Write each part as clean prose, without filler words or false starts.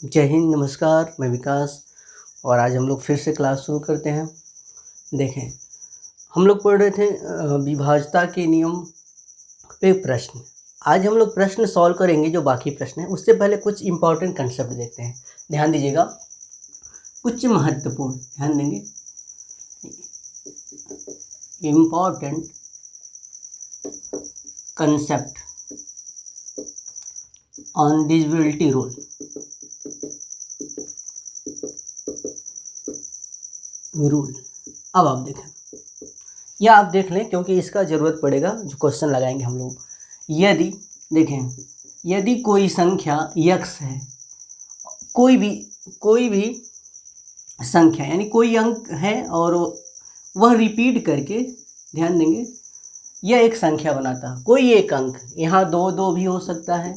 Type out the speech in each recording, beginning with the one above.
जय हिंद, नमस्कार। मैं विकास और आज हम लोग फिर से क्लास शुरू करते हैं। देखें, हम लोग पढ़ रहे थे विभाज्यता के नियम पे प्रश्न। आज हम लोग प्रश्न सॉल्व करेंगे जो बाकी प्रश्न हैं। उससे पहले कुछ इम्पोर्टेंट कंसेप्ट देखते हैं। ध्यान दीजिएगा, कुछ महत्वपूर्ण, ध्यान देंगे, important concept on divisibility rule. अब आप देखें, या आप देख लें क्योंकि इसका ज़रूरत पड़ेगा जो क्वेश्चन लगाएंगे हम लोग। यदि देखें, यदि कोई संख्या x है, कोई भी संख्या यानी कोई अंक है और वह रिपीट करके, ध्यान देंगे, यह एक संख्या बनाता है। कोई एक अंक, यहाँ 2 भी हो सकता है,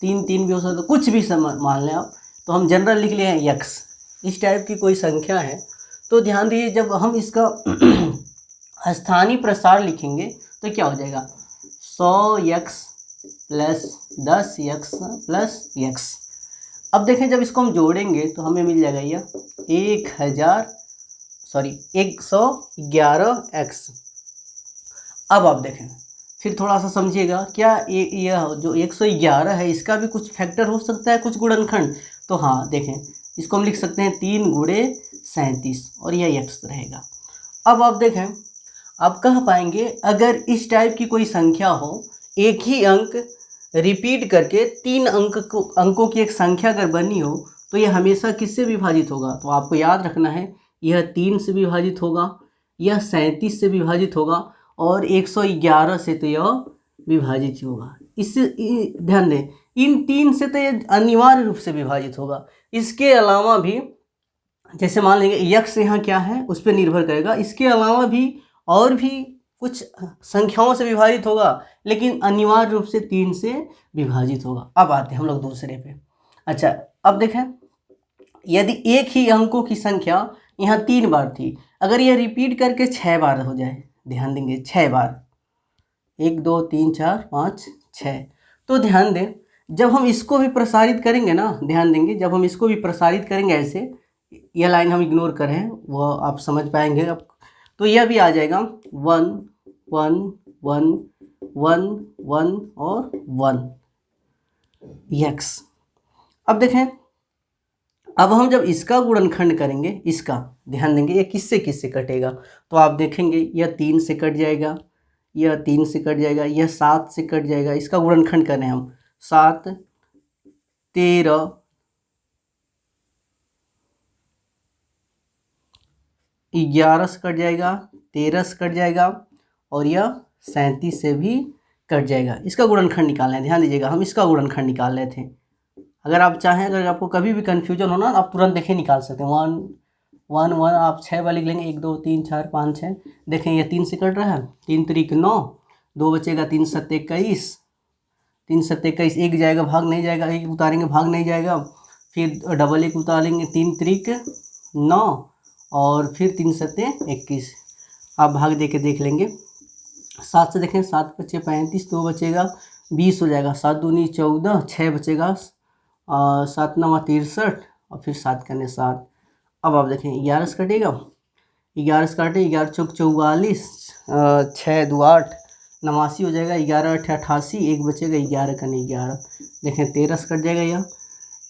3 भी हो सकता है, कुछ भी मान लें आप, तो हम जनरल लिख लिए हैं x। इस टाइप की कोई संख्या है तो ध्यान दीजिए, जब हम इसका स्थानीय प्रसार लिखेंगे तो क्या हो जाएगा, 100x plus 10x plus x। अब देखें, जब इसको हम जोड़ेंगे तो हमें मिल जाएगा यह 111x। अब आप देखें, फिर थोड़ा सा समझिएगा, क्या यह जो 111 है इसका भी कुछ फैक्टर हो सकता है, कुछ गुणनखंड? तो हाँ, देखें, इसको हम लिख सकते हैं 3 गुणे 37 और यह x रहेगा। अब आप देखें, आप कह पाएंगे अगर इस टाइप की कोई संख्या हो, एक ही अंक रिपीट करके 3 अंकों की एक संख्या अगर बनी हो तो यह हमेशा किससे विभाजित होगा? तो आपको याद रखना है, यह 3 से विभाजित होगा, यह 37 से विभाजित होगा और 111 से तो यह विभाजित ही होगा। इससे ध्यान दें, इन 3 से तो यह अनिवार्य रूप से विभाजित होगा। इसके अलावा भी, जैसे मान लेंगे यक्स यहाँ क्या है उस पर निर्भर करेगा, इसके अलावा भी और भी कुछ संख्याओं से विभाजित होगा, लेकिन अनिवार्य रूप से 3 से विभाजित होगा। अब आते हैं हम लोग दूसरे पे। अच्छा, अब देखें, यदि एक ही अंकों की संख्या यहाँ 3 बार थी, अगर यह रिपीट करके 6 बार हो जाए, ध्यान देंगे 6 बार, 1 2 3 4 5 6, तो ध्यान दें, जब हम इसको भी प्रसारित करेंगे ना, ध्यान देंगे, जब हम इसको भी प्रसारित करेंगे ऐसे, यह लाइन हम इग्नोर करें, वह आप समझ पाएंगे अब, तो यह भी आ जाएगा 1 1 1 1 1 और 1 x। अब देखें, अब हम जब इसका गुणनखंड करेंगे, इसका ध्यान देंगे, ये किससे किससे कटेगा? तो आप देखेंगे यह 3 से कट जाएगा, यह 3 से कट जाएगा, यह 7 से कट जाएगा। इसका गुणनखंड करें हम, 7 13 11 से कट जाएगा, 13 से कट जाएगा और यह 37 से भी कट जाएगा। इसका गुणनखंड निकालना है, ध्यान दीजिएगा, हम इसका गुणनखंड निकाल रहे थे। अगर आप चाहें, अगर आपको कभी भी कन्फ्यूजन हो ना, आप तुरंत देखें निकाल सकते हैं। 1 1 1 आप 6 वाले लिख लेंगे, 1 2 3 4 5 6। देखें, ये 3 से कट रहा है, 3 3 9, 2 बचेगा, 3 7 21, 3 7 21, एक जाएगा भाग नहीं जाएगा, एक उतारेंगे भाग नहीं जाएगा, फिर डबल एक उतारेंगे, 3 3 9 और फिर 3 7 21। आप भाग दे के देख लेंगे। 7 से देखें, 7 बचे 35, 2 बचेगा 20 हो जाएगा, 7 दूनी 14, 6 बचेगा, 7 9 63 और फिर 7 करने 7। अब आप देखें 11 से कटेगा, 11 से काटे, 11 चौक 44, 6 2 8 89 हो जाएगा, 11 8 88, एक बचेगा, 11 करने 11। देखें 13 से कट जाएगा, यह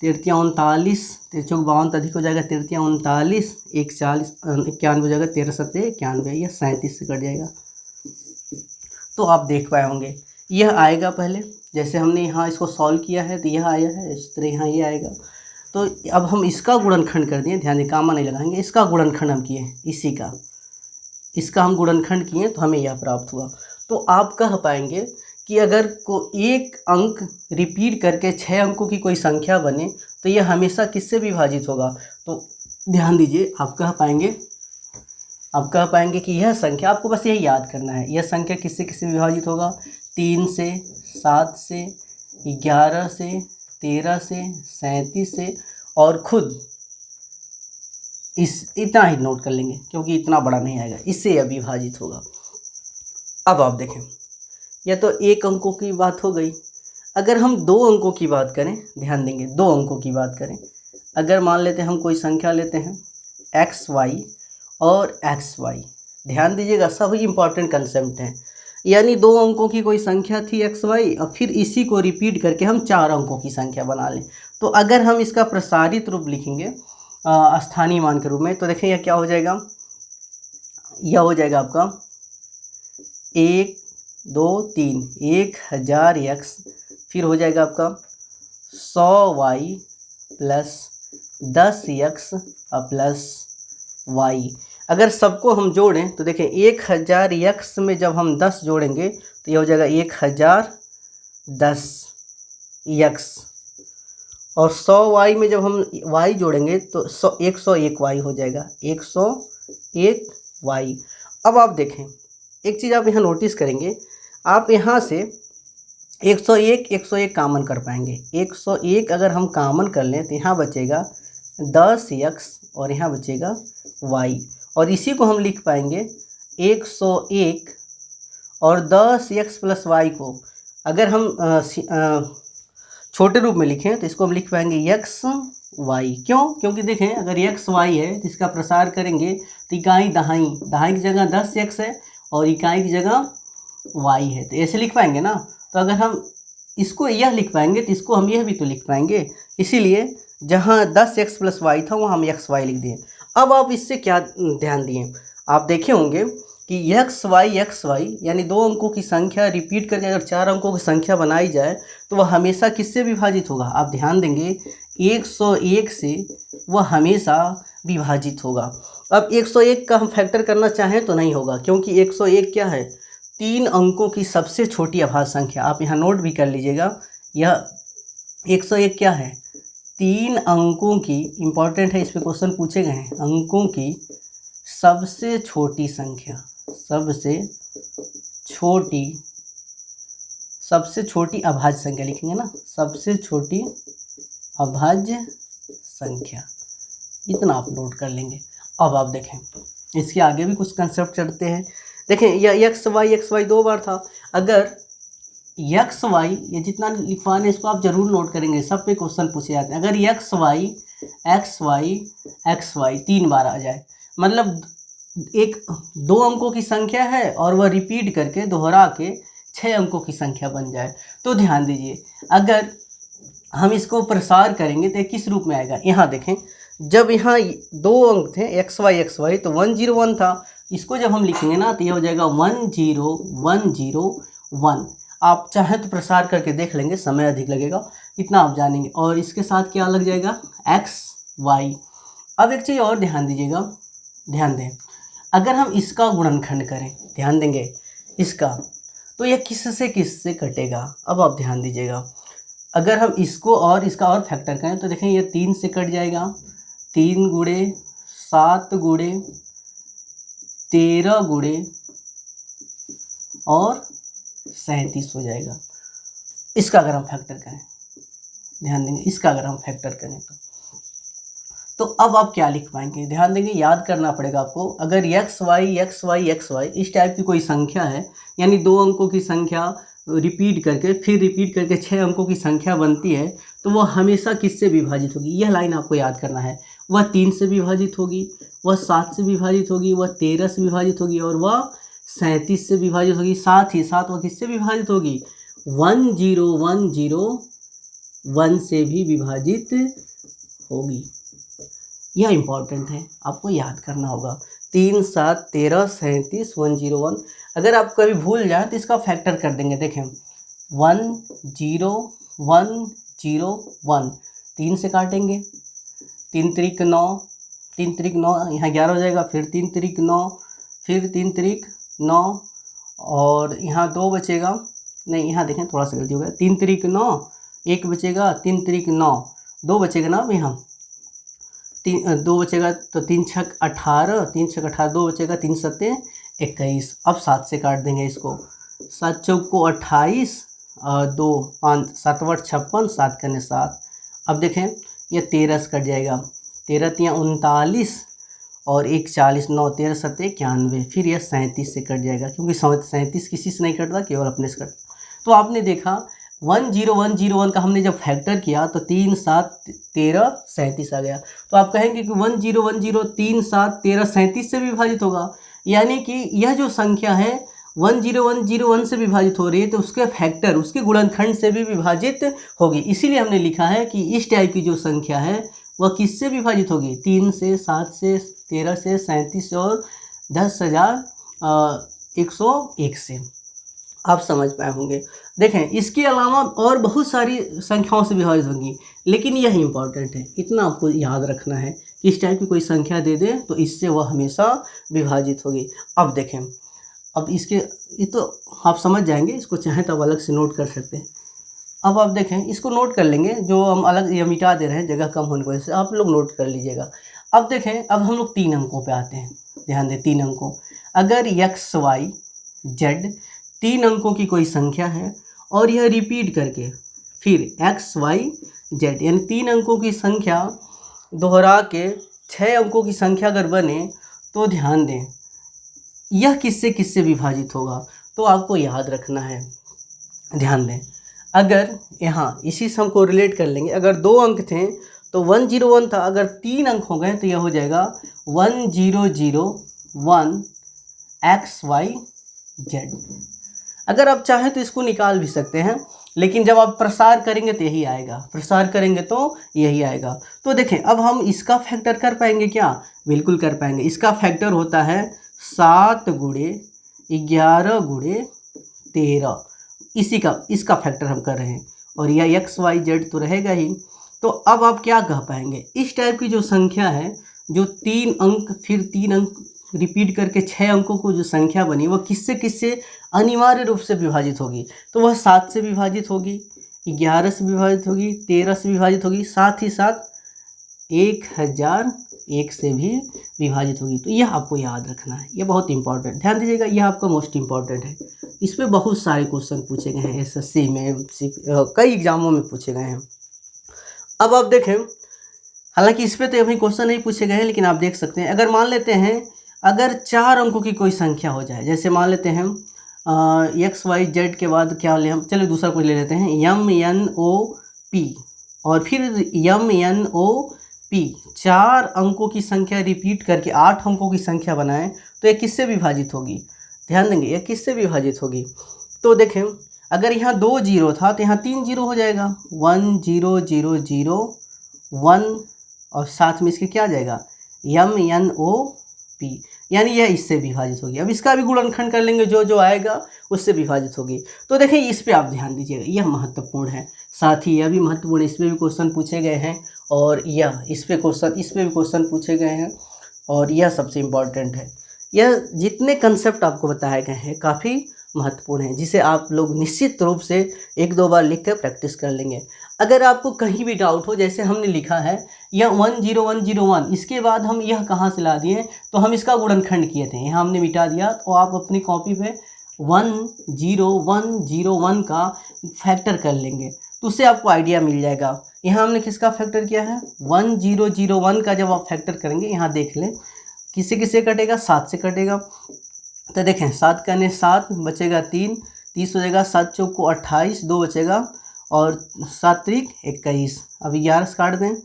13 39, 13 चौक 52 अधिक हो जाएगा, 13 39, 1 40 91 हो जाएगा, 13 7 91, यह 37 से कट जाएगा। तो आप देख पाए होंगे, यह आएगा पहले, जैसे हमने यहाँ इसको सॉल्व किया है तो यह आया है, इस तरह यहाँ ये आएगा। तो अब हम इसका गुणनखंड कर दिए, ध्यान दें, कामा नहीं लगाएंगे, इसका गुणनखंड हम किए, इसी का, इसका हम गुणनखंड किए तो हमें यह प्राप्त हुआ। तो आप कह पाएंगे कि अगर एक अंक रिपीट करके 6 अंकों की कोई संख्या बने तो यह हमेशा किससे विभाजित होगा? तो ध्यान दीजिए, आप कह पाएंगे कि यह संख्या, आपको बस यही याद करना है, यह संख्या किससे किससे विभाजित होगा? 3 से, 7 से, 11 से, 13 से, 37 से, और खुद इतना ही नोट कर लेंगे क्योंकि इतना बड़ा नहीं आएगा, इससे यह विभाजित होगा। अब आप देखें, यह तो एक अंकों की बात हो गई। अगर हम 2 अंकों की बात करें, ध्यान देंगे, 2 अंकों की बात करें, अगर मान लेते हैं हम कोई संख्या लेते हैं XY और XY, ध्यान दीजिएगा सभी इंपॉर्टेंट कंसेप्ट हैं। यानी 2 अंकों की कोई संख्या थी XY और फिर इसी को रिपीट करके हम 4 अंकों की संख्या बना लें। तो अगर हम इसका प्रसारित रूप लिखेंगे स्थानीय मान के रूप में, तो देखें यह क्या हो जाएगा, यह हो जाएगा आपका 1 2 3 1000x, फिर हो जाएगा आपका 100y plus 10x plus y। अगर सबको हम जोड़ें तो देखें 1000x में जब हम 10 जोड़ेंगे तो यह हो जाएगा 1010x, और 100y में जब हम y जोड़ेंगे तो 101y हो जाएगा, 101y। अब आप देखें एक चीज़ आप यहाँ नोटिस करेंगे, आप यहाँ से 101 कामन कर पाएंगे। 101 अगर हम कामन कर लें तो यहाँ बचेगा 10x और यहाँ बचेगा y, और इसी को हम लिख पाएंगे 101 और 10x प्लस y को अगर हम छोटे रूप में लिखें तो इसको हम लिख पाएंगे x y। क्यों? क्योंकि देखें अगर x y है तो इसका प्रसार करेंगे तो इकाई दहाई की जगह 10x है और इकाई की जगह y है, तो ऐसे लिख पाएंगे ना। तो अगर हम इसको यह लिख पाएंगे तो इसको हम यह भी तो लिख पाएंगे, इसीलिए जहाँ 10x प्लस y था वहाँ हम xy लिख दिए। अब आप इससे क्या ध्यान दिए, आप देखे होंगे कि xy यानी 2 अंकों की संख्या रिपीट करके अगर 4 अंकों की संख्या बनाई जाए तो वह हमेशा किससे विभाजित होगा, आप ध्यान देंगे 101 से वह हमेशा विभाजित होगा। अब 101 का हम फैक्टर करना चाहें तो नहीं होगा, क्योंकि 101 क्या है, 3 अंकों की सबसे छोटी अभाज्य संख्या। आप यहाँ नोट भी कर लीजिएगा, यह 101 क्या है, 3 अंकों की, इंपॉर्टेंट है, इस पर क्वेश्चन पूछे गए हैं, अंकों की सबसे छोटी संख्या, सबसे छोटी अभाज्य संख्या लिखेंगे ना, सबसे छोटी अभाज्य संख्या, इतना आप नोट कर लेंगे। अब आप देखें इसके आगे भी कुछ कंसेप्ट चढ़ते हैं। देखें यह एक्स वाई 2 बार था, अगर एक्स वाई ये जितना लिखवाने इसको आप जरूर नोट करेंगे, सब पे क्वेश्चन पूछे जाते हैं। अगर एक्स वाई 3 बार आ जाए, मतलब 2 अंकों की संख्या है और वह रिपीट करके दोहरा के 6 अंकों की संख्या बन जाए, तो ध्यान दीजिए अगर हम इसको प्रसार करेंगे तो किस रूप में आएगा। यहाँ देखें, जब यहाँ 2 अंक थे एक्स वाई तो 101 था, इसको जब हम लिखेंगे ना तो यह हो जाएगा 10101। आप चाहें तो प्रसार करके देख लेंगे, समय अधिक लगेगा, इतना आप जानेंगे। और इसके साथ क्या लग जाएगा, एक्स वाई। अब एक चीज़ और ध्यान दीजिएगा, ध्यान दें, अगर हम इसका गुणनखंड करें, ध्यान देंगे इसका, तो यह किससे कटेगा। अब आप ध्यान दीजिएगा, अगर हम इसको और इसका और फैक्टर करें तो देखें यह 3 से कट जाएगा, 3 गुणे 7 गुणे 13 गुणे और 37 हो जाएगा। इसका अगर हम फैक्टर करें, ध्यान देंगे, इसका अगर हम फैक्टर करें तो अब आप क्या लिख पाएंगे, ध्यान देंगे, याद करना पड़ेगा आपको। अगर एक्स वाई इस टाइप की कोई संख्या है, यानी 2 अंकों की संख्या रिपीट करके 6 अंकों की संख्या बनती है, तो वह हमेशा किससे विभाजित होगी, यह लाइन आपको याद करना है। वह 3 से विभाजित होगी, वह 7 से विभाजित होगी, वह 13 से विभाजित होगी और वह 37 से विभाजित होगी। साथ ही साथ वह किससे विभाजित होगी, 10101 से भी विभाजित होगी। यह इंपॉर्टेंट है, आपको याद करना होगा। 3 7 13 37 101। अगर आप कभी भूल जाए तो इसका फैक्टर कर देंगे। देखें 10101, 3 से काटेंगे, 3 त्रिक 9, 3 त्रिक 9, यहाँ 11 हो जाएगा, फिर 3 त्रिक 9, फिर 3 त्रिक 9 और यहाँ 2 बचेगा, नहीं यहाँ देखें थोड़ा सा गलती हो गया, 3 त्रिक 9, 1 बचेगा, 3 त्रिक 9, 2 बचेगा ना, अब यहाँ 2 बचेगा, तो 3 छक 18, 3 छक 18, 2 बचेगा, 3 सत्ते 21। अब 7 से काट देंगे इसको, 7 चौक को 28 और 2 5 7 8 56, 7 करने 7। अब देखें यह 13 से कट जाएगा, 13 तियाँ 39 और 1 40, 9 13 सत्ते 91, फिर यह 37 से कट जाएगा, क्योंकि 37 किसी से नहीं कटता, केवल अपने से कटता। तो आपने देखा 10101 का हमने जब फैक्टर किया तो 3 7 13 37 आ गया। तो आप कहेंगे कि 10103 7 13 37 से विभाजित होगा, यानी कि यह जो संख्या है 10101 से विभाजित हो रही है तो उसके फैक्टर, उसके गुणनखंड से भी विभाजित होगी। इसीलिए हमने लिखा है कि इस टाइप की जो संख्या है वह किससे विभाजित होगी, 3 से 7 से 13 से 37 से और 10,101 से। आप समझ पाए होंगे। देखें इसके अलावा और बहुत सारी संख्याओं से विभाजित होंगी, लेकिन यह इंपॉर्टेंट है, इतना आपको याद रखना है कि इस टाइप की कोई संख्या दे दे तो इससे वह हमेशा विभाजित होगी। अब देखें, अब इसके ये तो आप समझ जाएंगे, इसको चाहें तो आप अलग से नोट कर सकते हैं। अब आप देखें, इसको नोट कर लेंगे, जो हम अलग ये मिटा दे रहे हैं जगह कम होने की वजह से, आप लोग नोट कर लीजिएगा। अब देखें, अब हम लोग 3 अंकों पे आते हैं। ध्यान दें, 3 अंकों, अगर x y z 3 अंकों की कोई संख्या है और यह रिपीट करके फिर x y z यानी 3 अंकों की संख्या दोहरा के 6 अंकों की संख्या अगर बने तो ध्यान दें यह किससे किससे विभाजित होगा, तो आपको याद रखना है। ध्यान दें, अगर यहाँ इसी से हमको रिलेट कर लेंगे, अगर 2 अंक थे तो 101 था, अगर 3 अंक हो गए तो यह हो जाएगा 1001 XYZ। अगर आप चाहें तो इसको निकाल भी सकते हैं, लेकिन जब आप प्रसार करेंगे तो यही आएगा, प्रसार करेंगे तो यही आएगा। तो देखें, अब हम इसका फैक्टर कर पाएंगे क्या, बिल्कुल कर पाएंगे। इसका फैक्टर होता है 7 गुणे 11 गुणे 13, इसका फैक्टर हम कर रहे हैं, और यह XYZ तो रहेगा ही। तो अब आप क्या कह पाएंगे, इस टाइप की जो संख्या है, जो 3 अंक फिर 3 अंक रिपीट करके 6 अंकों को जो संख्या बनी, वह किससे किससे अनिवार्य रूप से विभाजित होगी, तो वह 7 से विभाजित होगी, 11 से विभाजित होगी, 13 से विभाजित होगी, साथ ही साथ 1001 से भी विभाजित होगी। तो यह आपको याद रखना है, यह बहुत इंपॉर्टेंट, ध्यान दीजिएगा, यह आपका मोस्ट इंपॉर्टेंट है। इस पर बहुत सारे क्वेश्चन पूछे गए हैं, SSC में, कई एग्जामों में पूछे गए हैं। अब आप देखें, हालांकि इस पर तो अभी क्वेश्चन नहीं पूछे गए हैं, लेकिन आप देख सकते हैं, अगर मान लेते हैं अगर 4 अंकों की कोई संख्या हो जाए, जैसे मान लेते हैं XYZ के बाद क्या ले, हम चलिए दूसरा कुछ ले लेते हैं, MNOP और फिर MNOP, 4 अंकों की संख्या रिपीट करके 8 अंकों की संख्या बनाएं तो यह किससे विभाजित होगी, ध्यान देंगे, यह किससे विभाजित होगी। तो देखें, अगर यहाँ 2 जीरो था तो यहाँ 3 जीरो हो जाएगा, 1 0 0 0 1, और साथ में इसके क्या आ जाएगा, MNOP, यानी यह इससे विभाजित होगी। अब इसका भी गुणनखंड कर लेंगे, जो जो आएगा उससे विभाजित होगी। तो देखें, इस पे आप ध्यान दीजिएगा, यह महत्वपूर्ण है, साथ ही यह भी महत्वपूर्ण है, इस पर भी क्वेश्चन पूछे गए हैं, और यह इस पे भी क्वेश्चन पूछे गए हैं, और यह सबसे इम्पॉर्टेंट है। यह जितने कंसेप्ट आपको बताए गए हैं काफ़ी महत्वपूर्ण है, जिसे आप लोग निश्चित रूप से 1-2 बार लिख कर प्रैक्टिस कर लेंगे। अगर आपको कहीं भी डाउट हो, जैसे हमने लिखा है यह 10101, इसके बाद हम यह कहाँ से ला दिए, तो हम इसका गुणनखंड किए थे, यहाँ हमने मिटा दिया, तो आप अपनी कॉपी पे 10101 का फैक्टर कर लेंगे, तो उससे आपको आइडिया मिल जाएगा। यहाँ हमने किसका फैक्टर किया है, 1001 का जब आप फैक्टर करेंगे, यहाँ देख लें किससे किससे कटेगा, 7 से कटेगा। तो देखें, 7 करने 7 बचेगा 3, 30 हो जाएगा, 7 चौक को 28, 2 बचेगा, और 7 त्रिक 21। अब 11 से काट दें,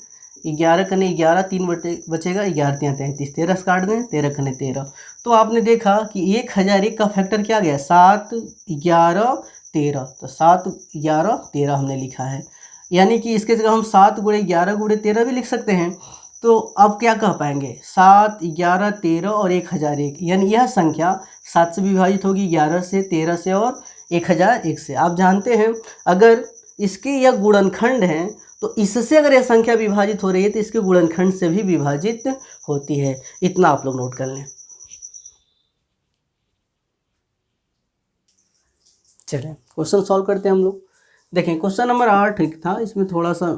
11 करने 11, 3 बचेगा, 11 3 33, 13 से काट दें, 13 करने 13। तो आपने देखा कि 1001 का फैक्टर क्या गया, 7 11 13, तो 7 11 13 हमने लिखा है, यानी कि इसके जगह हम 7 गुणे 11 गुणे 13 भी लिख सकते हैं। तो अब क्या कह पाएंगे, 7 11 13 और 1001, यानी यह संख्या 7 से विभाजित होगी, 11 से, 13 से और 1001 से। आप जानते हैं अगर इसके यह गुणनखंड हैं तो इससे अगर यह संख्या विभाजित हो रही है तो इसके गुणनखंड से भी विभाजित होती है, इतना आप लोग नोट कर लें। चलें क्वेश्चन सॉल्व करते हैं हम लोग। देखें, क्वेश्चन नंबर 8 था, इसमें थोड़ा सा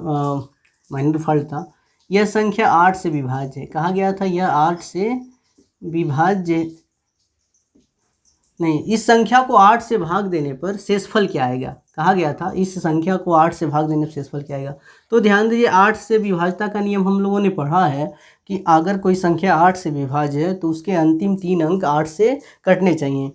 माइनर फॉल्ट था। यह संख्या 8 से विभाज्य है, कहा गया था यह 8 से विभाज्य नहीं, इस संख्या को 8 से भाग देने पर शेषफल क्या आएगा, कहा गया था इस संख्या को 8 से भाग देने पर शेषफल क्या आएगा। तो ध्यान दीजिए, 8 से विभाज्यता का नियम हम लोगों ने पढ़ा है कि अगर कोई संख्या 8 से विभाज्य है तो उसके अंतिम 3 अंक 8 से कटने चाहिए।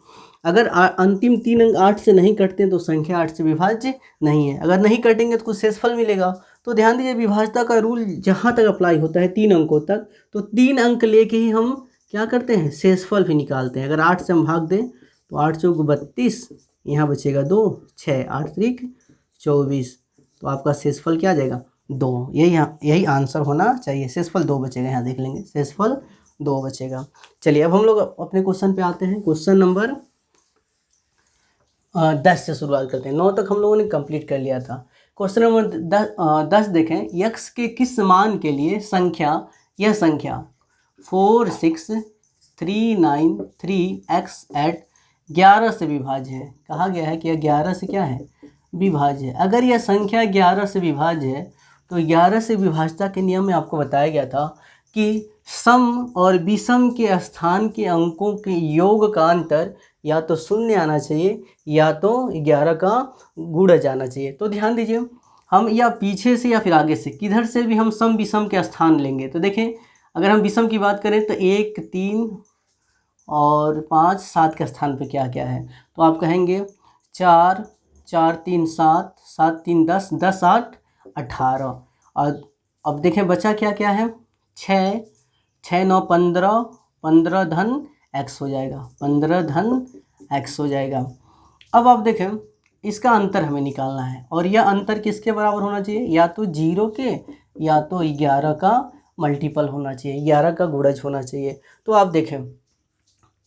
अगर अंतिम 3 अंक 8 से नहीं कटते तो संख्या 8 से विभाज्य नहीं है। अगर नहीं कटेंगे तो कुछ शेषफल मिलेगा। तो ध्यान दीजिए विभाज्यता का रूल जहाँ तक अप्लाई होता है 3 अंकों तक, तो 3 अंक लेके ही हम क्या करते हैं, शेषफल भी निकालते हैं। अगर 8 से हम भाग दें तो 8 चौक 32, यहाँ बचेगा 2, 6 8 त्रिक 24, तो आपका शेषफल क्या आ जाएगा 2। यही आंसर होना चाहिए। शेषफल 2 बचेगा, यहाँ देख लेंगे शेषफल 2 बचेगा। चलिए अब हम लोग अपने क्वेश्चन पे आते हैं। क्वेश्चन नंबर 10 से शुरुआत करते हैं। 9 तक हम लोगों ने कंप्लीट कर लिया था। क्वेश्चन नंबर 10 देखें, यक्स के किस मान के लिए यह संख्या 46393x एट 11 से विभाज्य है। कहा गया है कि यह 11 से क्या है, विभाज्य है। अगर यह संख्या 11 से विभाज्य है तो 11 से विभाज्यता के नियम में आपको बताया गया था कि सम और विषम के स्थान के अंकों के योग का अंतर या तो 0 आना चाहिए या तो 11 का गुणज आना चाहिए। तो ध्यान दीजिए, हम या पीछे से या फिर आगे से किधर से भी हम सम विषम के स्थान लेंगे। तो देखें, अगर हम विषम की बात करें तो 1 3 और 5 7 के स्थान पे क्या क्या है, तो आप कहेंगे 4 4 3 7 7 3 10 10 8 18। और अब देखें बचा क्या क्या है, 6 6 9 15 15 धन x हो जाएगा, 15 धन x हो जाएगा। अब आप देखें इसका अंतर हमें निकालना है और यह अंतर किसके बराबर होना चाहिए, या तो 0 के या तो 11 का मल्टीपल होना चाहिए, 11 का गुणज होना चाहिए। तो आप देखें,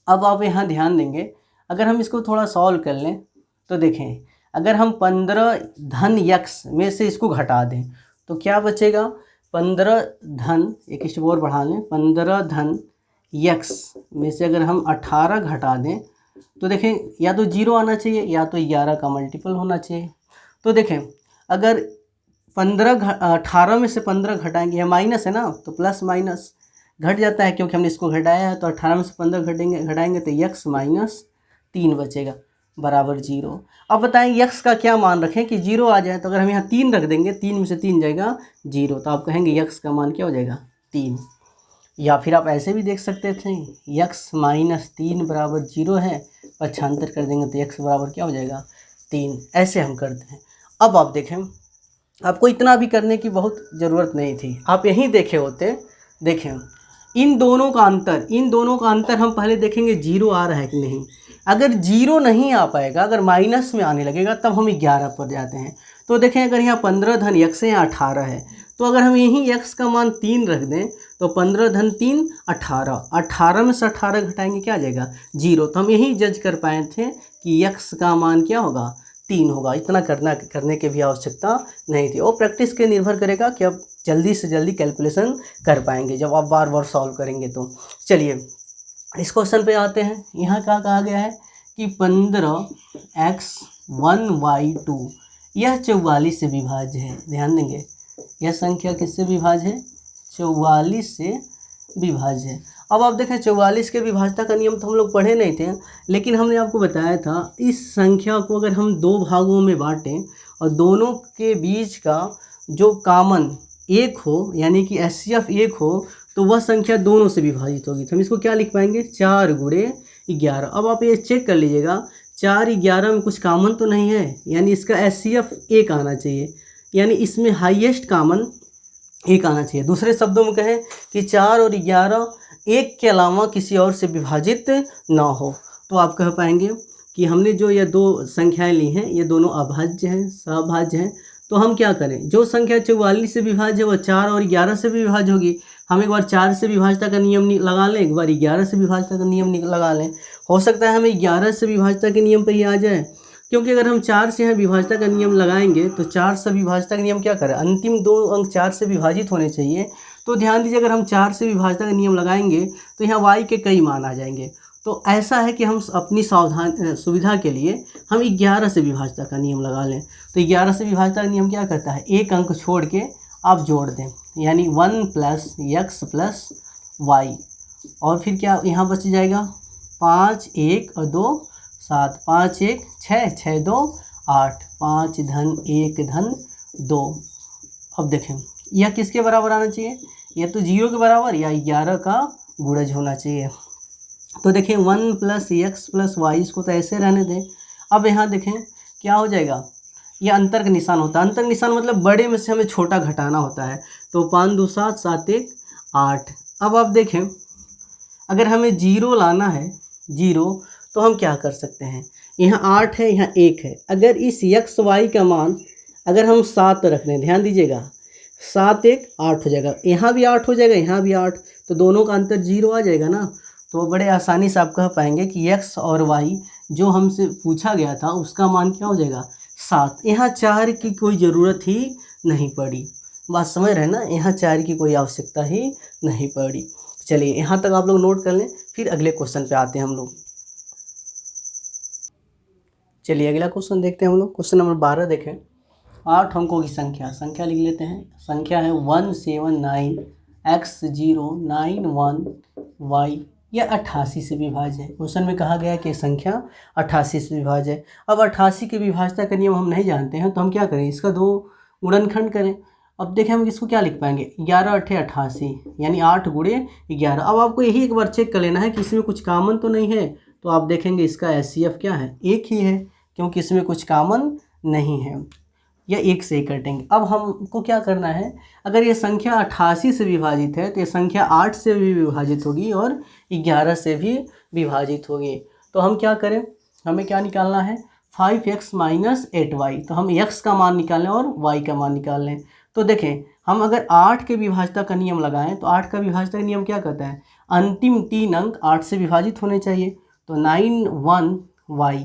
अब आप यहाँ ध्यान देंगे, अगर हम इसको थोड़ा सॉल्व कर लें तो देखें, अगर हम 15 धन x में से इसको घटा दें तो क्या बचेगा, 15 धन, एक स्टेप और बढ़ा लें, 15 धन x में से अगर हम 18 घटा दें तो देखें या तो 0 आना चाहिए या तो 11 का मल्टीपल होना चाहिए। तो देखें अगर 18 में से 15 घटाएंगे, यह माइनस है ना, तो प्लस माइनस घट जाता है क्योंकि हमने इसको घटाया है। तो 18 में से 15 घटाएंगे तो x माइनस 3 बचेगा बराबर 0। अब बताएं x का क्या मान रखें कि 0 आ जाए। तो अगर हम यहाँ 3 रख देंगे, 3 में से 3 जाएगा 0, तो आप कहेंगे x का मान क्या हो जाएगा 3। या फिर आप ऐसे भी देख सकते थे, x माइनस 3 बराबर 0 है, पक्षांतर कर देंगे तो x बराबर क्या हो जाएगा 3। ऐसे हम करते हैं। अब आप देखें, आपको इतना भी करने की बहुत ज़रूरत नहीं थी, आप यहीं देखे होते। देखें इन दोनों का अंतर हम पहले देखेंगे 0 आ रहा है कि नहीं। अगर 0 नहीं आ पाएगा, अगर माइनस में आने लगेगा तब हम 11 पर जाते हैं। तो देखें अगर यहाँ 15 धन x है, यहाँ 18 है, तो अगर हम यहीं x का मान 3 रख दें तो 15 धन 3 18, 18 में से 18 घटाएंगे क्या आ जाएगा 0। तो हम यही जज कर पाए थे कि x का मान क्या होगा 3 होगा। इतना करने की भी आवश्यकता नहीं थी। और प्रैक्टिस के निर्भर करेगा कि आप जल्दी से जल्दी कैलकुलेशन कर पाएंगे जब आप बार बार सॉल्व करेंगे। तो चलिए इस क्वेश्चन पे आते हैं। यहाँ क्या कहा गया है कि 15x 1y2 यह 44 से विभाज्य है। ध्यान देंगे, यह संख्या किससे विभाज्य है, 44 से विभाज्य है। अब आप देखें 44 के विभाज्यता का नियम तो हम लोग पढ़े नहीं थे, लेकिन हमने आपको बताया था इस संख्या को अगर हम 2 भागों में बांटें और दोनों के बीच का जो कॉमन 1 हो, यानी कि HCF 1 हो, तो वह संख्या दोनों से विभाजित होगी। तो हम इसको क्या लिख पाएंगे 4 गुणे 11। अब आप ये चेक कर लीजिएगा, 4 11 में कुछ कॉमन तो नहीं है, यानी इसका HCF 1 आना चाहिए, यानी इसमें हाईएस्ट कॉमन 1 आना चाहिए। दूसरे शब्दों में कहें कि 4 और 11 1 के अलावा किसी और से विभाजित ना हो। तो आप कह पाएंगे कि हमने जो ये 2 संख्याएं ली हैं ये दोनों अभाज्य हैं, सभाज्य हैं। तो हम क्या करें, जो संख्या 44 से विभाज्य है वह 4 और 11 से भी विभाज्य होगी। हम एक बार 4 से विभाज्यता का नियम लगा लें, एक बार 11 से विभाज्यता का नियम लगा लें। हो सकता है हमें 11 से विभाज्यता के नियम पर ही आ जाए, क्योंकि अगर हम 4 से यहाँ विभाज्यता का नियम लगाएंगे तो 4 से विभाज्यता का नियम क्या करें, अंतिम 2 अंक 4 से विभाजित होने चाहिए। तो ध्यान दीजिए, अगर हम 4 से विभाज्यता का नियम लगाएंगे तो यहाँ y के कई मान आ जाएंगे। तो ऐसा है कि हम अपनी सुविधा के लिए हम 11 से विभाज्यता का नियम लगा लें। तो 11 से विभाज्यता का नियम क्या करता है, एक अंक छोड़ के आप जोड़ दें, यानी 1 + x + y, और फिर क्या यहाँ बच जाएगा 5 1 और 2 7, 5 1 6 6 2 8, 5 धन 1 धन 2। अब देखें यह किसके बराबर आना चाहिए, यह तो 0 के बराबर या 11 का गुणज होना चाहिए। तो देखें 1 + x + y, इसको तो ऐसे रहने दें। अब यहाँ देखें क्या हो जाएगा, ये अंतर का निशान होता है। अंतर का निशान मतलब बड़े में से हमें छोटा घटाना होता है। तो 5 2 7 7 1 8। अब आप देखें अगर हमें 0 लाना है, 0, तो हम क्या कर सकते हैं, यहाँ 8 है, यहाँ 1 है। अगर इस x y का मान अगर हम 7 रख दें, ध्यान दीजिएगा, 7 1 8 हो जाएगा, यहाँ भी 8 हो जाएगा, यहाँ भी 8, तो दोनों का अंतर 0 आ जाएगा ना। तो बड़े आसानी से आप कह पाएंगे कि x और y जो हमसे पूछा गया था उसका मान क्या हो जाएगा, 7। यहाँ 4 की कोई ज़रूरत ही नहीं पड़ी। बात समझ रहे हैं ना, यहाँ 4 की कोई आवश्यकता ही नहीं पड़ी। चलिए यहाँ तक आप लोग नोट कर लें, फिर अगले क्वेश्चन पे आते हैं हम लोग। चलिए अगला क्वेश्चन देखते हैं हम लोग। क्वेश्चन नंबर 12 देखें। 8 अंकों की संख्या लिख लेते हैं। संख्या है 179x091y, यह 88 से विभाज्य है। क्वेश्चन में कहा गया कि संख्या 88 से विभाज्य है। अब 88 के विभाज्यता का नियम हम नहीं जानते हैं, तो हम क्या करें, इसका 2 गुणनखंड करें। अब देखें हम इसको क्या लिख पाएंगे, 11 8 88, यानी 8 × 11। अब आपको यही एक बार चेक कर लेना है कि इसमें कुछ कॉमन तो नहीं है। तो आप देखेंगे इसका HCF क्या है, 1 ही है, क्योंकि इसमें कुछ कॉमन नहीं है, या 1 से ही कटेंगे। अब हमको क्या करना है, अगर ये संख्या 88 से विभाजित है तो ये संख्या 8 से भी विभाजित होगी और 11 से भी विभाजित होगी। तो हम क्या करें, हमें क्या निकालना है, 5x - 8y। तो हम x का मान निकाल लें और y का मान निकाल लें। तो देखें हम अगर 8 के विभाज्यता का नियम लगाएं तो 8 का विभाज्यता का नियम क्या कहता है, अंतिम 3 अंक 8 से विभाजित होने चाहिए। तो 9 1 y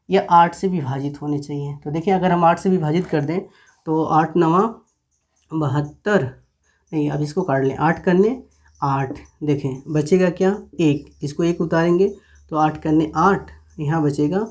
यह 8 से विभाजित होने चाहिए। तो देखिए अगर हम 8 से विभाजित कर दें तो 8 9 72, नहीं अब इसको काट लें, 8 करने 8, देखें बचेगा क्या, 1, इसको 1 उतारेंगे तो 8 करने 8, यहाँ बचेगा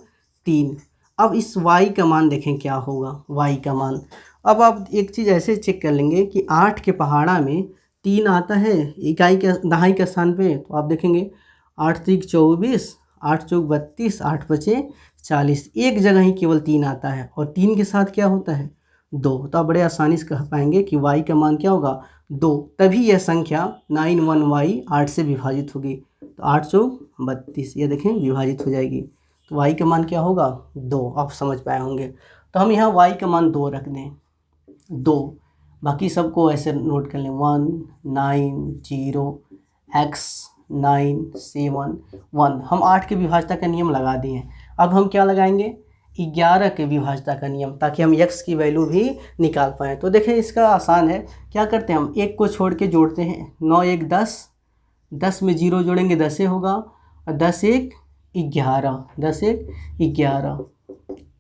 3। अब इस y का मान देखें क्या होगा, y का मान। अब आप एक चीज़ ऐसे चेक कर लेंगे कि 8 के पहाड़ा में 3 आता है इकाई के दहाई के स्थान पे, तो आप देखेंगे 8 3 24, 8 चौक 32, 8 बचे 40, एक जगह ही केवल 3 आता है, और 3 के साथ क्या होता है, 2। तो आप बड़े आसानी से कह पाएंगे कि y का मान क्या होगा, 2। तभी यह संख्या 91y 8 से विभाजित होगी। तो 8 चौक 32, ये देखें विभाजित हो जाएगी, तो y का मान क्या होगा, 2। आप समझ पाए होंगे। तो हम यहाँ y का मान 2 रख दें, 2, बाकी सबको ऐसे नोट कर लें, 1 9 0 x 9 7 1। हम 8 के विभाज्यता का नियम लगा दिए हैं। अब हम क्या लगाएंगे, 11 के विभाज्यता का नियम, ताकि हम x की वैल्यू भी निकाल पाएँ। तो देखें इसका आसान है, क्या करते हैं हम 1 को छोड़ के जोड़ते हैं, 9 1 10, 10 में 0 जोड़ेंगे 10 होगा, और 10 1 11, 10 1 11।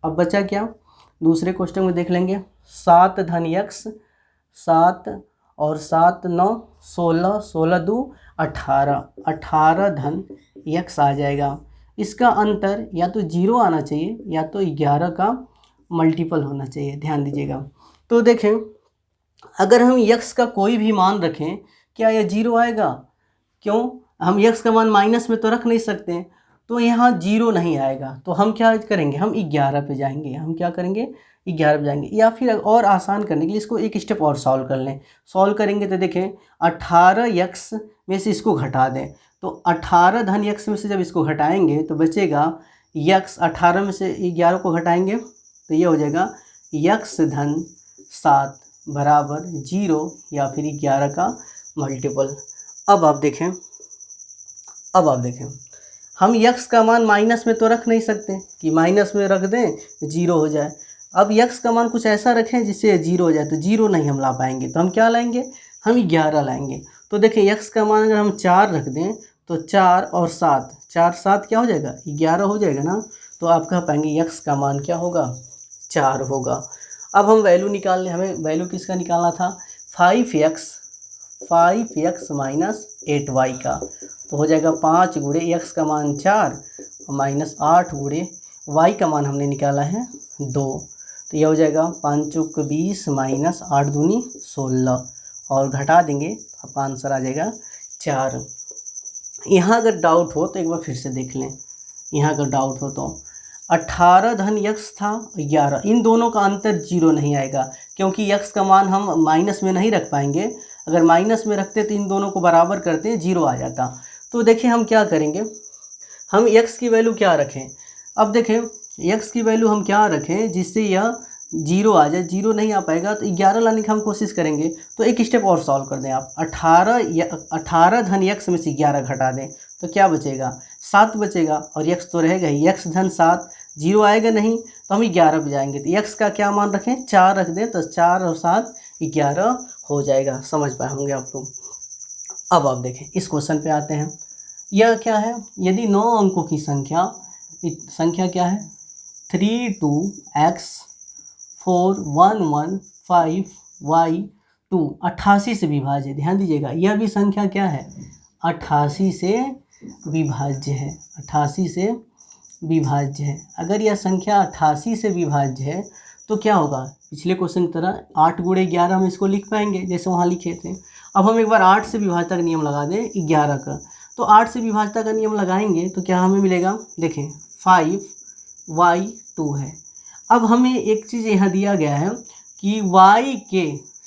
अब बचा क्या, दूसरे क्वेश्चन में देख लेंगे, 7 धन x 7 और 7 9 16, 16 2 18, 18 धन x आ जाएगा। इसका अंतर या तो 0 आना चाहिए या तो 11 का मल्टीपल होना चाहिए, ध्यान दीजिएगा। तो देखें अगर हम x का कोई भी मान रखें, क्या यह 0 आएगा, क्यों, हम x का मान माइनस में तो रख नहीं सकते, तो यहाँ 0 नहीं आएगा। तो हम क्या करेंगे, हम 11 पे जाएंगे, हम क्या करेंगे 11 पे जाएंगे। या फिर और आसान करने के लिए इसको एक स्टेप और सॉल्व कर लें। सॉल्व करेंगे तो देखें 18x में से इसको घटा दें, तो 18 धन x में से जब इसको घटाएंगे तो बचेगा x, 18 में से 11 को घटाएंगे तो ये हो जाएगा x धन 7 बराबर 0 या फिर 11 का मल्टीपल। अब आप देखें हम x का मान माइनस में तो रख नहीं सकते कि माइनस में रख दें 0 हो जाए। अब x का मान कुछ ऐसा रखें जिससे 0 हो जाए, तो 0 नहीं हम ला पाएंगे, तो हम क्या लाएंगे, हम 11 लाएंगे। तो देखें x का मान अगर हम 4 रख दें तो 4 और 7, 4 7 क्या हो जाएगा, 11 हो जाएगा ना। तो आप कह पाएंगे x का मान क्या होगा, 4 होगा। अब हम वैल्यू निकाल लें, हमें वैल्यू किसका निकालना था, 5x - 8y का। तो हो जाएगा 5 × x का मान 4 - 8 × y का मान हमने निकाला है 2। तो यह हो जाएगा 5 चौक 20 - 8 दूनी 16, और घटा देंगे आपका आंसर आ जाएगा 4। यहाँ अगर डाउट हो तो एक बार फिर से देख लें। यहाँ अगर डाउट हो तो 18 धन x था 11, इन दोनों का अंतर 0 नहीं आएगा, क्योंकि x का मान हम माइनस में नहीं रख पाएंगे। अगर माइनस में रखते तो इन दोनों को बराबर करते 0 आ जाता। तो देखिए हम क्या करेंगे, हम x की वैल्यू क्या रखें? अब देखें x की वैल्यू हम क्या रखें जिससे यह 0 आ जाए। 0 नहीं आ पाएगा तो 11 लाने की हम कोशिश करेंगे। तो एक स्टेप और सॉल्व कर दें आप। 18 धन x में से 11 घटा दें तो क्या बचेगा? 7 बचेगा और x तो रहेगा ही। x धन 7, 0 आएगा नहीं तो हम 11 पे जाएंगे। तो x का क्या मान रखें? 4 रख दें तो 4 और 7 11 हो जाएगा। समझ पाए होंगे आप लोग। अब आप देखें इस क्वेश्चन पे आते हैं। यह क्या है? यदि 9 अंकों की संख्या क्या है? 32x 4 1 1 5 y 2 88 से विभाज्य है। ध्यान दीजिएगा यह भी संख्या क्या है? 88 से विभाज्य है। 88 से विभाज्य है। अगर यह संख्या 88 से विभाज्य है तो क्या होगा? पिछले क्वेश्चन की तरह 8 गुणे 11 हम इसको लिख पाएंगे जैसे वहाँ लिखे थे। अब हम एक बार 8 से विभाज्यता का नियम लगा दें 11 का। तो 8 से विभाज्यता का नियम लगाएंगे तो क्या हमें मिलेगा? देखें 5y2 है। अब हमें एक चीज़ यहाँ दिया गया है कि y के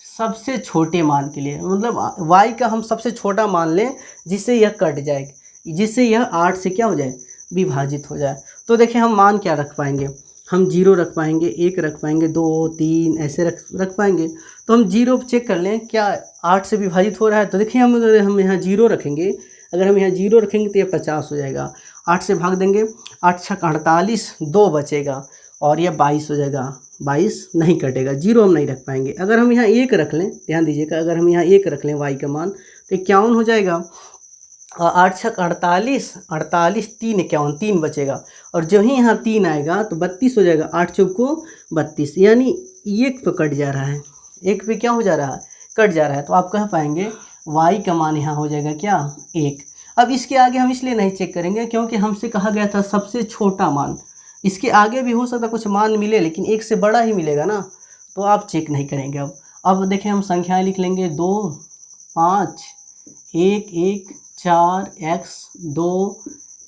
सबसे छोटे मान के लिए, मतलब y का हम सबसे छोटा मान लें जिससे यह कट जाए, जिससे यह 8 से क्या हो जाए? विभाजित हो जाए। तो देखिए हम मान क्या रख पाएंगे? हम 0 रख पाएंगे, 1 रख पाएंगे, 2 3 ऐसे रख पाएंगे। तो हम 0 चेक कर लें क्या 8 से विभाजित हो रहा है। तो देखिए हम यहाँ 0 रखेंगे, अगर हम यहाँ 0 रखेंगे तो ये 50 हो जाएगा। 8 से भाग देंगे, 8 छक 48, 2 बचेगा और यह 22 हो जाएगा। 22 नहीं कटेगा, 0 हम नहीं रख पाएंगे। अगर हम यहाँ 1 रख लें, ध्यान दीजिएगा, अगर हम यहाँ 1 रख लें y का मान तो 51 हो जाएगा। 8 छक 48, 48 3 51, 3 बचेगा और जो ही यहाँ 3 आएगा तो 32 हो जाएगा। 8 चौक को 32, यानी 1 पे कट जा रहा है। 1 पे क्या हो जा रहा है? कट जा रहा है। तो आप कह पाएंगे y का मान यहाँ हो जाएगा क्या? 1। अब इसके आगे हम इसलिए नहीं चेक करेंगे क्योंकि हमसे कहा गया था सबसे छोटा मान। इसके आगे भी हो सकता कुछ मान मिले लेकिन 1 से बड़ा ही मिलेगा ना, तो आप चेक नहीं करेंगे। अब देखें हम संख्याएं लिख लेंगे 2 5 1 1 4 x 2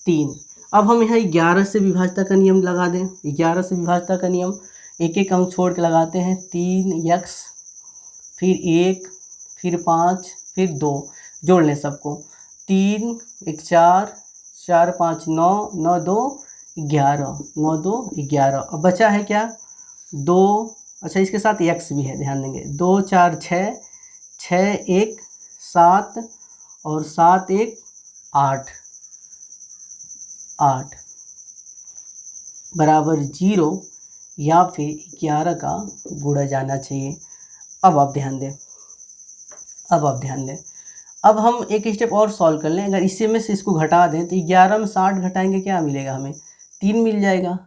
3। अब हम यहाँ 11 से विभाज्यता का नियम लगा दें। 11 से विभाज्यता का नियम एक एक अंक छोड़ के लगाते हैं। 3x फिर 1 फिर 5 फिर 2, जोड़ लें सबको। 3 1 4 4 5 9 9 2 11 9 2 11। अब बचा है क्या? 2, अच्छा इसके साथ x भी है, ध्यान देंगे। 2 4 6 6 1 7 और 7 1 8 8 बराबर 0 या फिर 11 का गुणा जाना चाहिए। अब आप ध्यान दें, अब हम एक स्टेप और सॉल्व कर लें। अगर इसी में से इसको घटा दें तो 11 में 60 घटाएंगे क्या मिलेगा? हमें 3 मिल जाएगा।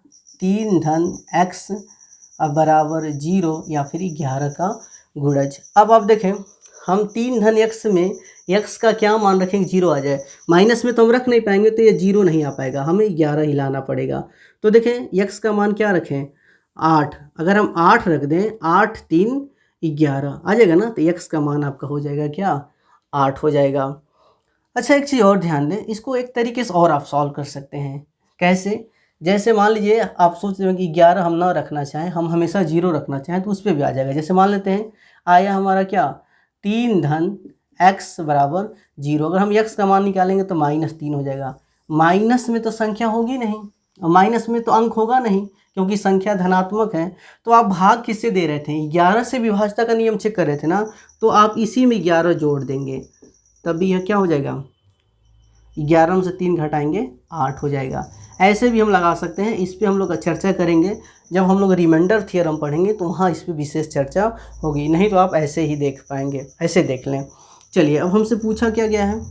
3 धन x बराबर 0 या फिर 11 का गुणज। अब आप देखें हम 3 धन x में x का क्या मान रखेंगे? 0 आ जाए। माइनस में तो हम रख नहीं पाएंगे तो ये 0 नहीं आ पाएगा, हमें 11 ही लाना पड़ेगा। तो देखें x का मान क्या रखें? 8। अगर हम 8 रख दें, 8 3 11 आ जाएगा ना, तो x का मान आपका हो जाएगा क्या? 8 हो जाएगा। अच्छा एक चीज़ और ध्यान दें, इसको एक तरीके से और आप सॉल्व कर सकते हैं। कैसे? जैसे मान लीजिए आप सोच रहे हो कि 11 हम ना रखना चाहें, हम हमेशा 0 रखना चाहें, तो उस पर भी आ जाएगा। जैसे मान लेते हैं आया हमारा क्या? 3 धन x बराबर 0। अगर हम x का मान निकालेंगे तो -3 हो जाएगा। माइनस में तो संख्या होगी नहीं, माइनस में तो अंक होगा नहीं क्योंकि संख्या धनात्मक है। तो आप भाग किससे दे रहे थे? 11 से विभाज्यता का नियम चेक कर रहे थे ना, तो आप इसी में 11 जोड़ देंगे, तभी यह क्या हो जाएगा? 11 में से 3 घटाएंगे 8 हो जाएगा। ऐसे भी हम लगा सकते हैं, इस पे हम लोग चर्चा करेंगे जब हम लोग रिमाइंडर थ्योरम पढ़ेंगे तो वहाँ इस पे विशेष चर्चा होगी, नहीं तो आप ऐसे ही देख पाएंगे। ऐसे देख लें। चलिए अब हमसे पूछा क्या गया है,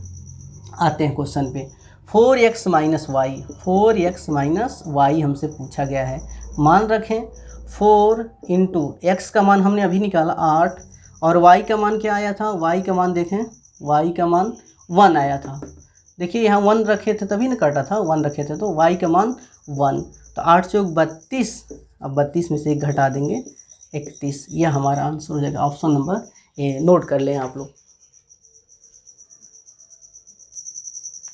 आते हैं क्वेश्चन पे। 4x minus Y, 4x minus Y हमसे पूछा गया है। मान रखें 4 इंटू एक्स का मान हमने अभी निकाला 8 और y का मान क्या आया था? y का मान देखें, y का मान 1 आया था। देखिए यहाँ 1 रखे थे तभी ना कटा था, 1 रखे थे तो y का मान 1। तो 8 चौक 32, अब 32 में से 1 घटा देंगे 31। यह हमारा आंसर हो जाएगा ऑप्शन नंबर ए। नोट कर लें आप लोग।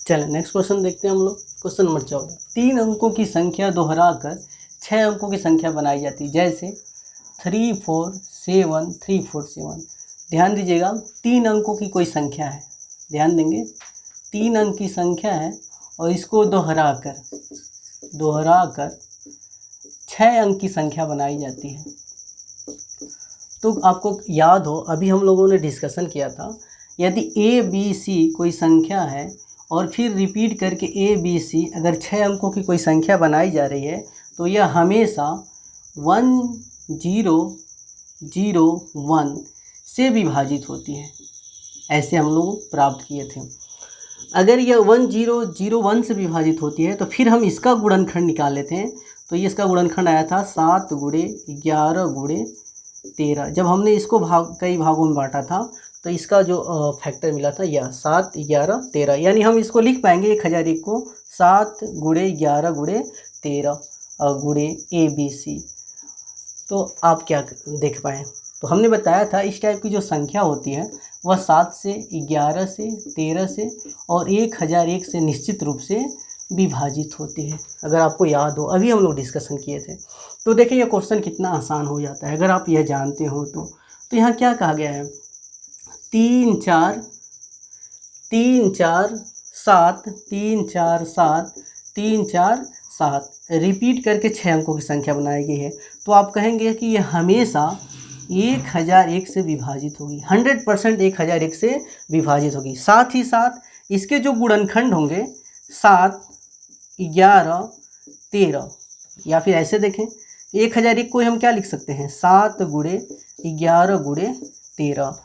चलें नेक्स्ट क्वेश्चन देखते हैं हम लोग। Question number 14। 3 अंकों की संख्या दोहराकर 6 अंकों की संख्या बनाई जाती है, जैसे 3 4 7 3 4 7। ध्यान दीजिएगा 3 अंकों की कोई संख्या है, ध्यान देंगे 3 अंक की संख्या है और इसको दोहराकर 6 अंक की संख्या बनाई जाती है। तो आपको याद हो, अभी हम लोगों ने डिस्कशन किया था, यदि ए बी सी कोई संख्या है और फिर रिपीट करके ए बी सी अगर 6 अंकों की कोई संख्या बनाई जा रही है तो यह हमेशा 1 0 0 1 से विभाजित होती है। ऐसे हम लोग प्राप्त किए थे। अगर यह 1 0 0 1 से विभाजित होती है तो फिर हम इसका गुणनखंड निकाल लेते हैं। तो ये इसका गुणनखंड आया था 7 × 11 × 13। जब हमने इसको कई भागों में बांटा था तो इसका जो फैक्टर मिला था यह 7 11 13, यानी हम इसको लिख पाएंगे 1001 को 7 × 11 × 13 गुणे ABC। तो आप क्या देख पाएँ, तो हमने बताया था इस टाइप की जो संख्या होती है वह 7 से 11 से 13 से और 1001 से निश्चित रूप से विभाजित होती है। अगर आपको याद हो, अभी हम लोग डिस्कशन किए थे। तो देखिए यह क्वेश्चन कितना आसान हो जाता है अगर आप यह जानते हो तो यहाँ क्या कहा गया है, 3 4 3 4 7 3 4 7 3 4 7 रिपीट करके 6 अंकों की संख्या बनाई गई है। तो आप कहेंगे कि यह हमेशा 1001 से विभाजित होगी, 100% 1001 से विभाजित होगी। साथ ही साथ इसके जो गुणनखंड होंगे 7 11 13, या फिर ऐसे देखें 1001 को हम क्या लिख सकते हैं 7 × 11 × 13।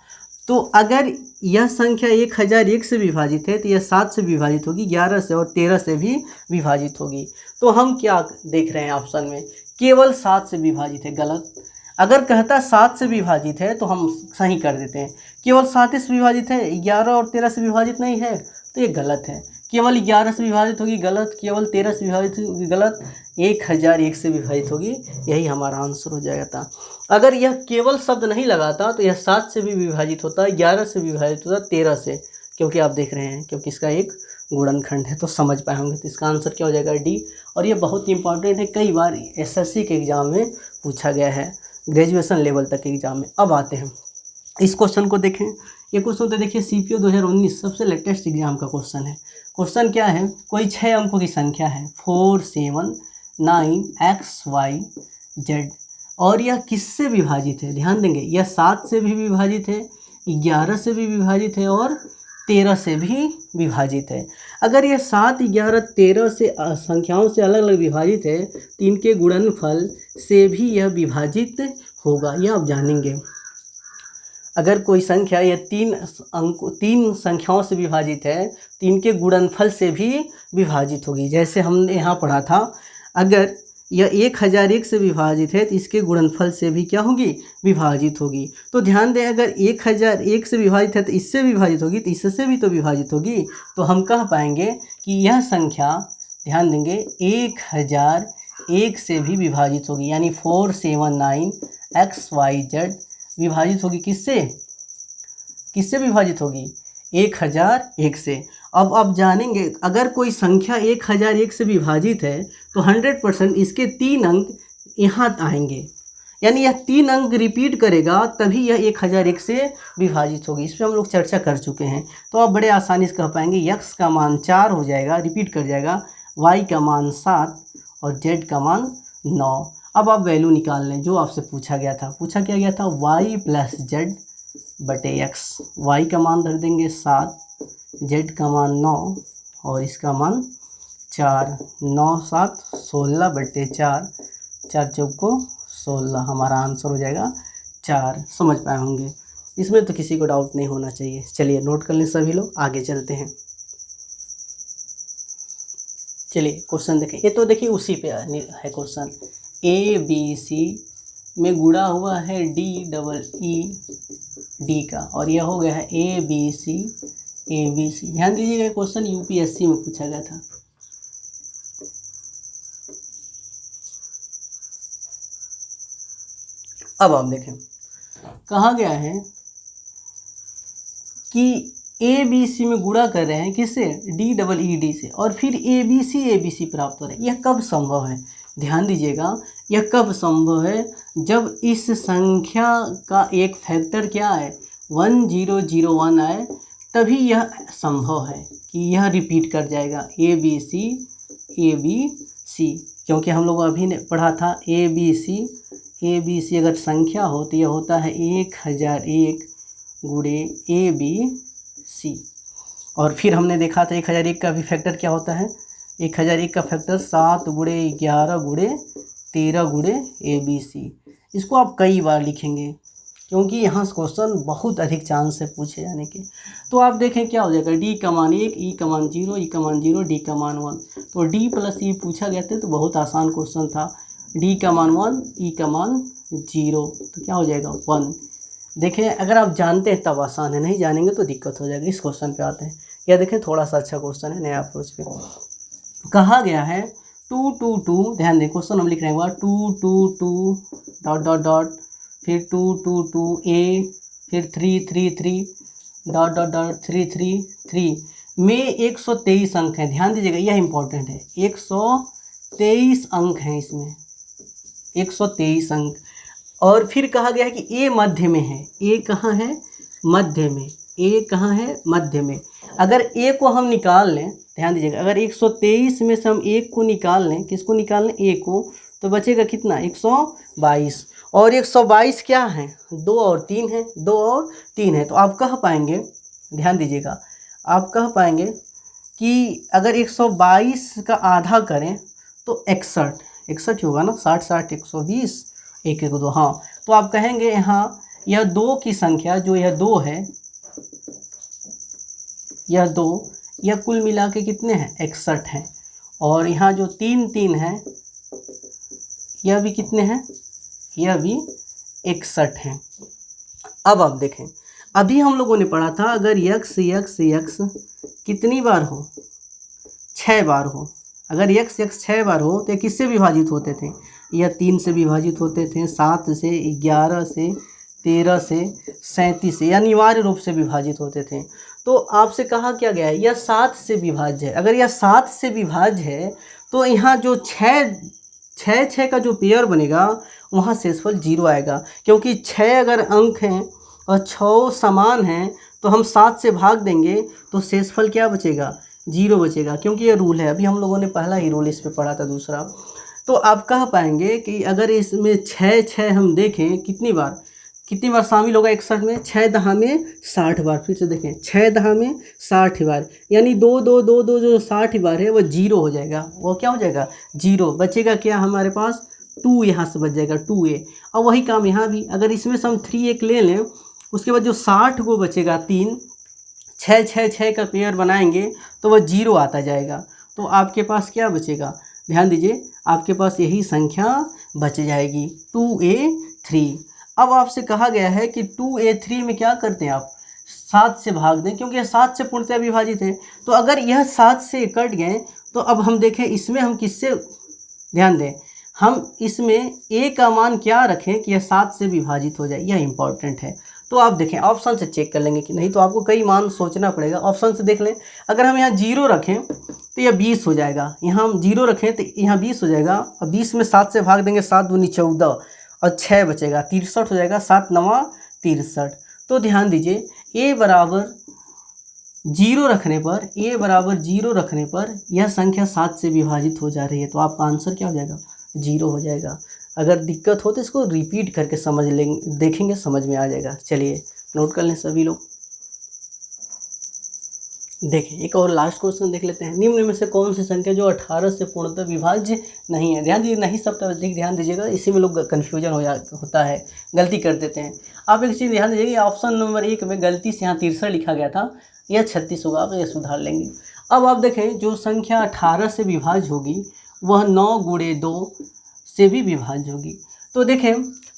तो अगर यह संख्या 1001 से विभाजित है तो यह 7 से विभाजित होगी, 11 से और 13 से भी विभाजित होगी। तो हम क्या देख रहे हैं ऑप्शन में, केवल 7 से विभाजित है, गलत। अगर कहता 7 से विभाजित है तो हम सही कर देते हैं, केवल 7 से विभाजित है, 11 और 13 से विभाजित नहीं है, तो ये गलत है। केवल 11 से विभाजित होगी, गलत। केवल 13 से विभाजित होगी, गलत। 1001 से विभाजित होगी, यही हमारा आंसर हो जाएगा था। अगर यह केवल शब्द नहीं लगाता तो यह 7 से भी विभाजित होता, 11 से विभाजित होता, 13 से, क्योंकि आप देख रहे हैं क्योंकि इसका एक गुणनखंड है। तो समझ पाए होंगे, तो इसका आंसर क्या हो जाएगा डी। और ये बहुत इंपॉर्टेंट है, कई बार SSC के एग्ज़ाम में पूछा गया है, ग्रेजुएशन लेवल तक के एग्ज़ाम में। अब आते हैं इस क्वेश्चन को देखें। ये क्वेश्चन तो देखिए CPO 2019 सबसे लेटेस्ट एग्जाम का क्वेश्चन है। क्वेश्चन क्या है, कोई 6 अंकों की संख्या है 4 7 9 x y z और यह किससे विभाजित है, ध्यान देंगे, यह 7 से भी विभाजित है, 11 से भी विभाजित है और 13 से भी विभाजित है। अगर यह 7 11 13 से संख्याओं से अलग अलग विभाजित है तो इनके गुणनफल से भी यह विभाजित होगा, यह आप जानेंगे। अगर कोई संख्या यह 3 संख्याओं से विभाजित है तो इनके गुणनफल से भी विभाजित होगी। जैसे हमने यहाँ पढ़ा था, अगर यह 1001 से विभाजित है तो इसके गुणनफल से भी क्या होगी, विभाजित होगी। तो ध्यान दें, अगर 1001 से विभाजित है तो इससे विभाजित होगी, तो इससे भी तो विभाजित होगी। तो हम कह पाएंगे कि यह संख्या, ध्यान देंगे, 1001 से भी विभाजित होगी, यानी 4 7 9 x y z विभाजित होगी किससे विभाजित होगी, 1001 से। अब आप जानेंगे, अगर कोई संख्या 1001 से विभाजित है तो 100% इसके 3 अंक यहाँ आएंगे, यानी यह 3 अंक रिपीट करेगा तभी यह 1001 से विभाजित होगी। इस पर हम लोग चर्चा कर चुके हैं। तो आप बड़े आसानी से कह पाएंगे x का मान 4 हो जाएगा, रिपीट कर जाएगा, y का मान 7 और z का मान 9। अब आप वैल्यू निकाल लें जो आपसे पूछा गया था। पूछा क्या गया था, y + z बटे x। y का मान रख देंगे 7, z का मान 9 और इसका मान 4। 9 7 16 बटे 4, 4 चौको 16, हमारा आंसर हो जाएगा 4। समझ पाए होंगे, इसमें तो किसी को डाउट नहीं होना चाहिए। चलिए नोट कर लें सभी लोग, आगे चलते हैं। चलिए क्वेश्चन देखें। ये तो देखिए उसी पे है क्वेश्चन, ABC में गुणा हुआ है DEED का और यह हो गया है ABC। ध्यान दीजिएगा, क्वेश्चन UPSC में पूछा गया था। अब आप देखें, कहा गया है कि ABC में गुणा कर रहे हैं किससे, DEED से, और फिर ABC प्राप्त हो रहा है। यह कब संभव है, ध्यान दीजिएगा, यह कब संभव है, जब इस संख्या का एक फैक्टर क्या है 1001 आए, तभी यह संभव है। कि यह रिपीट कर जाएगा ए बी सी, क्योंकि हम लोग अभी ने पढ़ा था ए बी सी अगर संख्या हो तो यह होता है 1001 गुणे ए बी सी। और फिर हमने देखा था 1001 का भी फैक्टर क्या होता है, 1001 का फैक्टर 7 गुणे 11 गुणे 13 गुणे ए बी सी। इसको आप कई बार लिखेंगे क्योंकि यहाँ क्वेश्चन बहुत अधिक चांस है पूछे जाने के। तो आप देखें क्या हो जाएगा, डी का मान 1, ई का मान 0, ई का मान 0, डी का मान 1। तो डी प्लस ई पूछा गया था तो बहुत आसान क्वेश्चन था। डी का मान 1, ई का मान 0, तो क्या हो जाएगा 1। देखें अगर आप जानते हैं तब आसान है, नहीं जानेंगे तो दिक्कत हो जाएगी। इस क्वेश्चन पे आते हैं, यह देखें थोड़ा सा अच्छा क्वेश्चन है, नया अप्रोच पे कहा गया है 2 2 2, ध्यान दें क्वेश्चन हम लिख रहे हैं 2 2 2 डॉट डॉट डॉट, फिर 2 2 2 ए, फिर 3 3 3 डॉट डॉट डॉट 3 3 3 में 123 अंक हैं। ध्यान दीजिएगा यह इंपॉर्टेंट है, 123 अंक हैं इसमें, 123 अंक। और फिर कहा गया है कि ए मध्य में है, ए कहाँ है मध्य में, ए कहाँ है मध्य में। अगर ए को हम निकाल लें, ध्यान दीजिएगा अगर 123 में से हम एक को निकाल लें, किसको निकाल लें ए को, तो बचेगा कितना 122। और 122 क्या है 2 और 3 है, 2 और 3 है। तो आप कह पाएंगे, ध्यान दीजिएगा आप कह पाएंगे कि अगर 122 का आधा करें तो 61 होगा ना, 60 60 120 1 1 2, हाँ। तो आप कहेंगे यहाँ यह 2 की संख्या जो यह 2 है, यह 2, यह कुल मिला के कितने हैं 61 हैं। और यहाँ जो 3 3 है यह भी कितने हैं, यह भी 61 हैं। अब आप देखें अभी हम लोगों ने पढ़ा था अगर यक्स कितनी बार हो, 6 बार हो, अगर यक्स 6 बार हो तो किससे विभाजित होते थे, यह 3 से विभाजित होते थे, 7 से, 11 से, 13 से, 37 से, अनिवार्य रूप से विभाजित होते थे। तो आपसे कहा क्या गया है यह 7 से विभाज्य है। अगर यह 7 से विभाज्य है तो यहाँ जो 6 का जो पेयर बनेगा वहाँ शेषफल 0 आएगा, क्योंकि 6 अगर अंक हैं और 6 समान हैं तो हम 7 से भाग देंगे तो शेषफल क्या बचेगा 0 बचेगा, क्योंकि ये रूल है। अभी हम लोगों ने पहला ही रूल इस पे पढ़ा था दूसरा। तो आप कह पाएंगे कि अगर इसमें 6 हम देखें कितनी बार शामिल होगा 61 में, 6 दहा में 60 बार। फिर से देखें 6 दहा में 60 बार, यानी 2 2 2 2 जो 60 बार है वो 0 हो जाएगा, वो क्या हो जाएगा 0। बचेगा क्या हमारे पास 2, यहाँ से बच जाएगा 2a। और वही काम यहाँ भी, अगर इसमें से हम 3 एक ले लें उसके बाद जो 60 को बचेगा 3, 6 6 6 का पेयर बनाएंगे तो वह 0 आता जाएगा। तो आपके पास क्या बचेगा, ध्यान दीजिए आपके पास यही संख्या बच जाएगी 2a3। अब आपसे कहा गया है कि 2a3 में क्या करते हैं आप 7 से भाग दें, क्योंकि यह 7 से पूर्णतः विभाजित है। तो अगर यह 7 से कट गए तो अब हम देखें इसमें हम किससे, ध्यान दें हम इसमें a का मान क्या रखें कि यह 7 से विभाजित हो जाए, यह इंपॉर्टेंट है। तो आप देखें ऑप्शन से चेक कर लेंगे कि नहीं तो आपको कई मान सोचना पड़ेगा। ऑप्शन से देख लें, अगर हम यहाँ 0 रखें तो यह 20 हो जाएगा, यहाँ हम 0 रखें तो यहाँ 20 हो जाएगा, और 20 में 7 से भाग देंगे 7 दूनी 14 और 6 बचेगा 63 हो जाएगा, 7 9 63। तो ध्यान दीजिए a बराबर 0 रखने पर यह संख्या 7 से विभाजित हो जा रही है। तो आपका आंसर क्या हो जाएगा 0 हो जाएगा। अगर दिक्कत हो तो इसको रिपीट करके समझ लेंगे, देखेंगे समझ में आ जाएगा। चलिए नोट कर लें सभी लोग। देखें एक और लास्ट क्वेश्चन देख लेते हैं। निम्न में से कौन सी संख्या जो 18 से पूर्णतः विभाज्य नहीं है। ध्यान दीजिए, नहीं शब्द अधिक ध्यान दीजिएगा, इसी में लोग कन्फ्यूजन होता है, गलती कर देते हैं। आप एक चीज़ ध्यान दीजिए, ऑप्शन नंबर 1 में गलती से यहाँ 63 लिखा गया था, यह 36 होगा, आप ये सुधार लेंगे। अब आप देखें जो संख्या 18 से विभाज्य होगी वह 9 गुणे 2 से भी विभाज्य होगी। तो देखें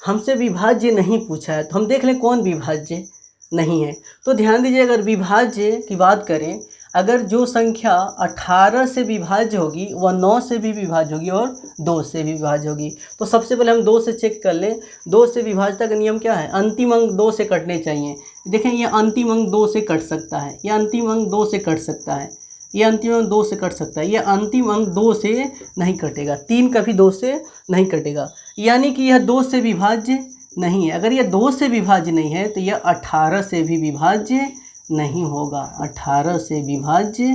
हमसे विभाज्य नहीं पूछा है, तो हम देख लें कौन विभाज्य नहीं है। तो ध्यान दीजिए अगर विभाज्य की बात करें, अगर जो संख्या 18 से विभाज्य होगी वह 9 से भी विभाज्य होगी और 2 से भी विभाज्य होगी। तो सबसे पहले हम 2 से चेक कर लें। 2 से विभाज्यता का नियम क्या है, अंतिम अंक 2 से कटने चाहिए। देखें ये अंतिम अंक 2 से कट सकता है, ये अंतिम अंक 2 से कट सकता है, ये अंतिम अंक 2 से कट सकता है, ये अंतिम अंक 2 से नहीं कटेगा, 3 कभी 2 से नहीं कटेगा, यानी कि यह 2 से विभाज्य नहीं है। अगर यह 2 से विभाज्य नहीं है तो यह 18 से भी विभाज्य नहीं होगा, 18 से विभाज्य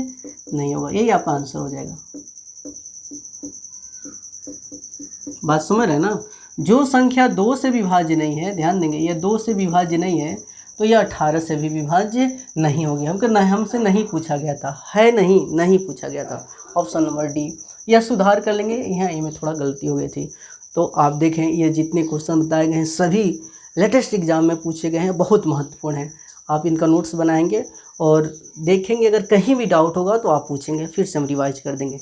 नहीं होगा, यही आपका आंसर हो जाएगा। बात समझ रहे हैं ना। जो संख्या 2 से विभाज्य नहीं है, ध्यान देंगे, ये 2 से विभाज्य नहीं है तो यह 18 से भी विभाज्य नहीं होगी। हमसे नहीं पूछा गया था, है नहीं पूछा गया था। Option number D. यह सुधार कर लेंगे, यहाँ में थोड़ा गलती हो गई थी। तो आप देखें ये जितने क्वेश्चन बताए गए हैं सभी लेटेस्ट एग्जाम में पूछे गए हैं, बहुत महत्वपूर्ण हैं। आप इनका नोट्स बनाएंगे और देखेंगे, अगर कहीं भी डाउट होगा तो आप पूछेंगे, फिर से हम रिवाइज कर देंगे।